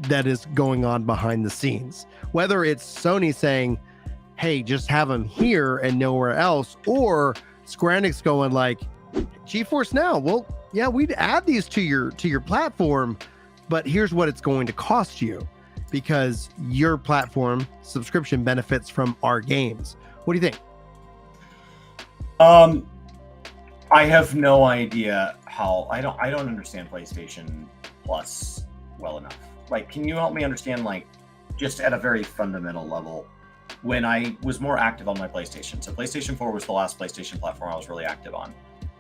that is going on behind the scenes. Whether it's Sony saying, hey, just have them here and nowhere else, or Square Enix going like, GeForce Now, well, yeah, we'd add these to your platform, but here's what it's going to cost you because your platform subscription benefits from our games. What do you think? I have no idea how. I don't understand PlayStation Plus well enough. Like, can you help me understand, like, just at a very fundamental level, when I was more active on my PlayStation? So PlayStation 4 was the last PlayStation platform I was really active on.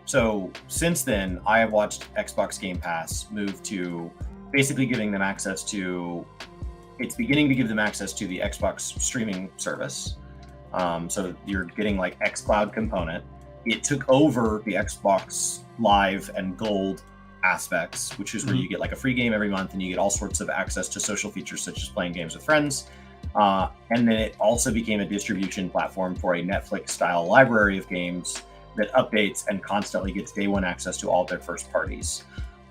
So since then, I have watched Xbox Game Pass move to basically giving them access to, it's beginning to give them access to the Xbox streaming service. So you're getting like Xcloud component. It took over the Xbox Live and Gold aspects, which is where you get like a free game every month and you get all sorts of access to social features such as playing games with friends. And then it also became a distribution platform for a Netflix style library of games that updates and constantly gets day one access to all of their first parties.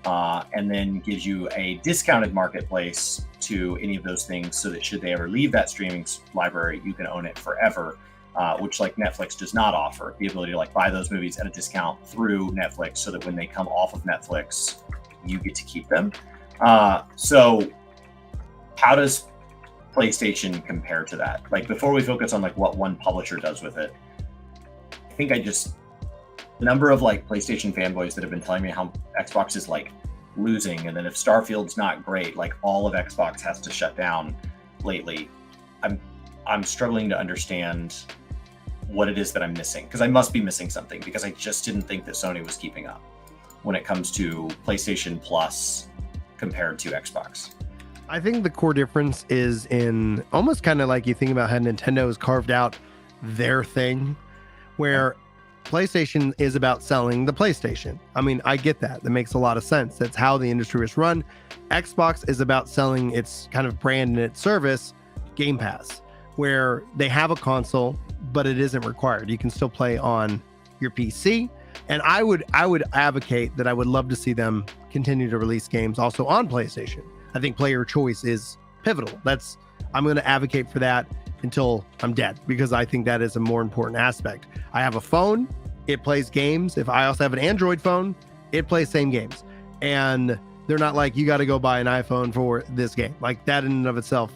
And then gives you a discounted marketplace to any of those things so that should they ever leave that streaming library, you can own it forever, which like Netflix does not offer the ability to like buy those movies at a discount through Netflix so that when they come off of Netflix, you get to keep them. So how does PlayStation compare to that? Like before we focus on like what one publisher does with it, I think the number of like PlayStation fanboys that have been telling me how Xbox is like losing, and then if Starfield's not great, like all of Xbox has to shut down lately. I'm struggling to understand what it is that I'm missing, because I must be missing something, because I just didn't think that Sony was keeping up when it comes to PlayStation Plus compared to Xbox. I think the core difference is in almost kind of like you think about how Nintendo has carved out their thing, where PlayStation is about selling the PlayStation. I mean, I get that. That makes a lot of sense. That's how the industry is run. Xbox is about selling its kind of brand and its service, Game Pass, where they have a console, but it isn't required. You can still play on your PC. And I would advocate that I would love to see them continue to release games also on PlayStation. I think player choice is pivotal. I'm going to advocate for that until I'm dead, because I think that is a more important aspect. I have a phone, it plays games. If I also have an Android phone, it plays same games. And they're not like, you got to go buy an iPhone for this game. Like that in and of itself,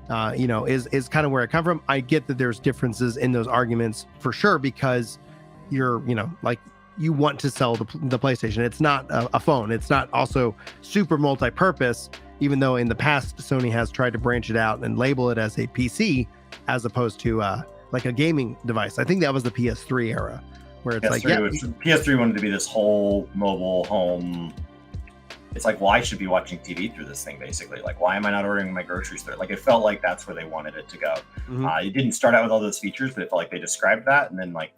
is kind of where I come from. I get that there's differences in those arguments for sure, because you're, like you want to sell the PlayStation. It's not a phone. It's not also super multi-purpose, even though in the past, Sony has tried to branch it out and label it as a PC as opposed to like a gaming device. I think that was the PS3 era where it's PS3 wanted to be this whole mobile home. It's like, well, I should be watching TV through this thing, basically. Like, why am I not ordering my groceries through it? Like, it felt like that's where they wanted it to go. It didn't start out with all those features, but it felt like they described that. And then, like,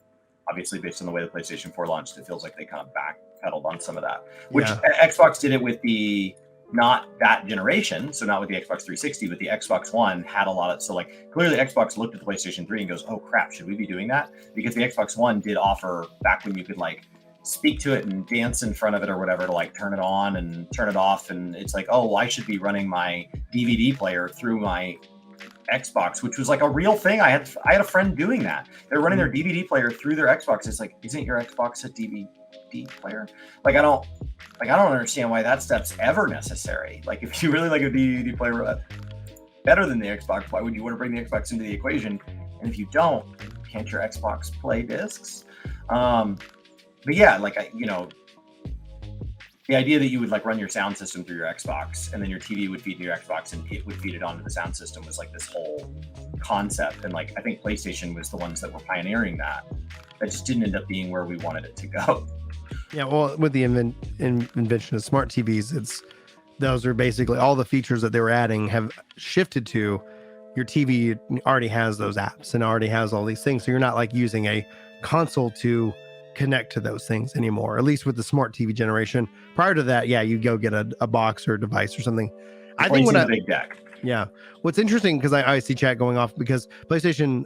obviously, based on the way the PlayStation 4 launched, it feels like they kind of backpedaled on some of that. Which Xbox did it with not that generation, so not with the Xbox 360, but the Xbox One had a lot of, so like clearly Xbox looked at the PlayStation 3 and goes, oh crap, should we be doing that? Because the Xbox One did offer, back when you could like speak to it and dance in front of it or whatever to like turn it on and turn it off, and it's like, oh, well, I should be running my DVD player through my Xbox, which was like a real thing. I had a friend doing that. They're running their DVD player through their Xbox. It's like, isn't your Xbox a DVD player? Like I don't understand why that step's ever necessary. Like if you really like a DVD player better than the Xbox, why would you want to bring the Xbox into the equation? And if you don't, can't your Xbox play discs? But yeah, like the idea that you would like run your sound system through your Xbox and then your TV would feed your Xbox and it would feed it onto the sound system was like this whole concept. And like I think PlayStation was the ones that were pioneering that. That just didn't end up being where we wanted it to go. Yeah, well, with the invention of smart TVs, those are basically all the features that they were adding have shifted to your TV already has those apps and already has all these things. So you're not like using a console to connect to those things anymore, at least with the smart TV generation. Prior to that, yeah, you go get a box or a device or something. I think when a big deck. Yeah. What's interesting, because I see chat going off, because PlayStation,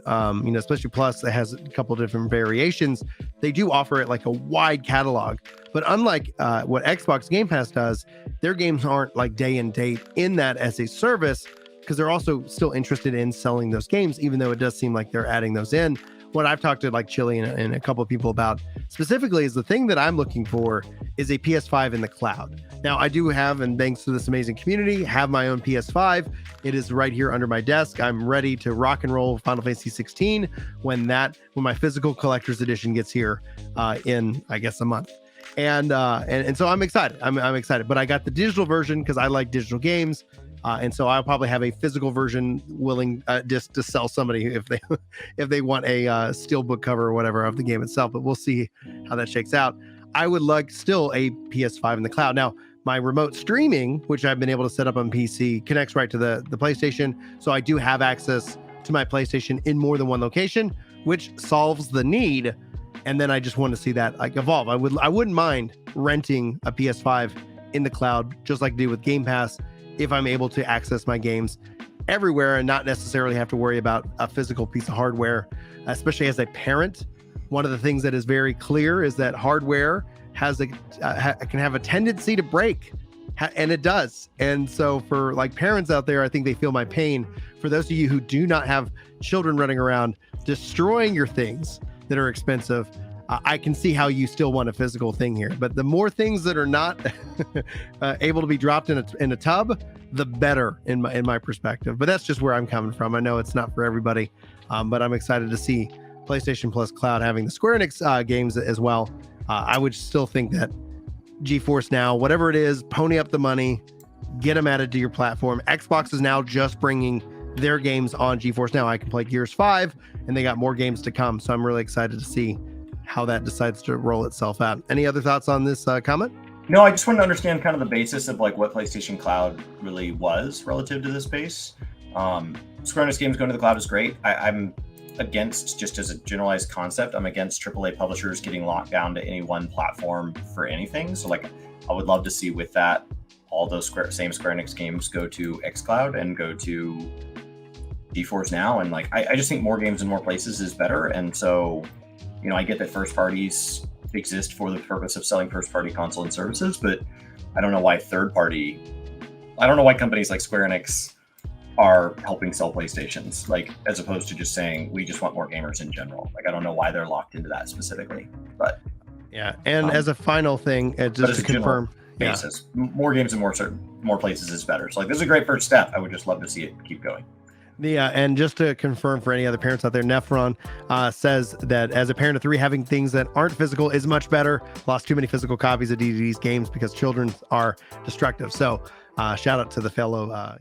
especially Plus, that has a couple different variations. They do offer it like a wide catalog, but unlike what Xbox Game Pass does, their games aren't like day and date in that as a service, because they're also still interested in selling those games, even though it does seem like they're adding those in. What I've talked to like Chili and a couple of people about specifically is the thing that I'm looking for is a PS5 in the cloud. Now I do have, and thanks to this amazing community, have my own PS5. It is right here under my desk. I'm ready to rock and roll Final Fantasy 16 when my physical collector's edition gets here in, I guess, a month. And so I'm excited. I'm excited. But I got the digital version because I like digital games. And so I'll probably have a physical version willing just to sell somebody if they want a steelbook cover or whatever of the game itself. But we'll see how that shakes out. I would like still a PS5 in the cloud. Now, my remote streaming, which I've been able to set up on PC, connects right to the PlayStation. So I do have access to my PlayStation in more than one location, which solves the need. And then I just want to see that like evolve. I wouldn't mind renting a PS5 in the cloud, just like I do with Game Pass, if I'm able to access my games everywhere and not necessarily have to worry about a physical piece of hardware. Especially as a parent, one of the things that is very clear is that hardware can have a tendency to break, and it does. And so for like parents out there, I think they feel my pain. For those of you who do not have children running around destroying your things that are expensive, I can see how you still want a physical thing here. But the more things that are not able to be dropped in a tub, the better in my perspective. But that's just where I'm coming from. I know it's not for everybody, but I'm excited to see PlayStation Plus Cloud having the Square Enix games as well. I would still think that GeForce Now, whatever it is, pony up the money, get them added to your platform. Xbox is now just bringing their games on GeForce Now. I can play Gears 5, and they got more games to come. So I'm really excited to see how that decides to roll itself out. Any other thoughts on this comment? No, I just wanted to understand kind of the basis of like what PlayStation Cloud really was relative to this space. Square Enix games going to the cloud is great. I'm against, just as a generalized concept, I'm against AAA publishers getting locked down to any one platform for anything. So like, I would love to see with that, all those same Square Enix games go to Xcloud and go to GeForce Now. And like, I just think more games in more places is better. And so, I get that first parties exist for the purpose of selling first party console and services, but I don't know why companies like Square Enix are helping sell PlayStations, like, as opposed to just saying, we just want more gamers in general. Like, I don't know why they're locked into that specifically, but yeah. And as a final thing, just to confirm, basis, more games in more places is better. So like, this is a great first step. I would just love to see it keep going. And just to confirm for any other parents out there, Nephron says that as a parent of 3, having things that aren't physical is much better. Lost too many physical copies of DVDs games because children are destructive. So shout out to the fellow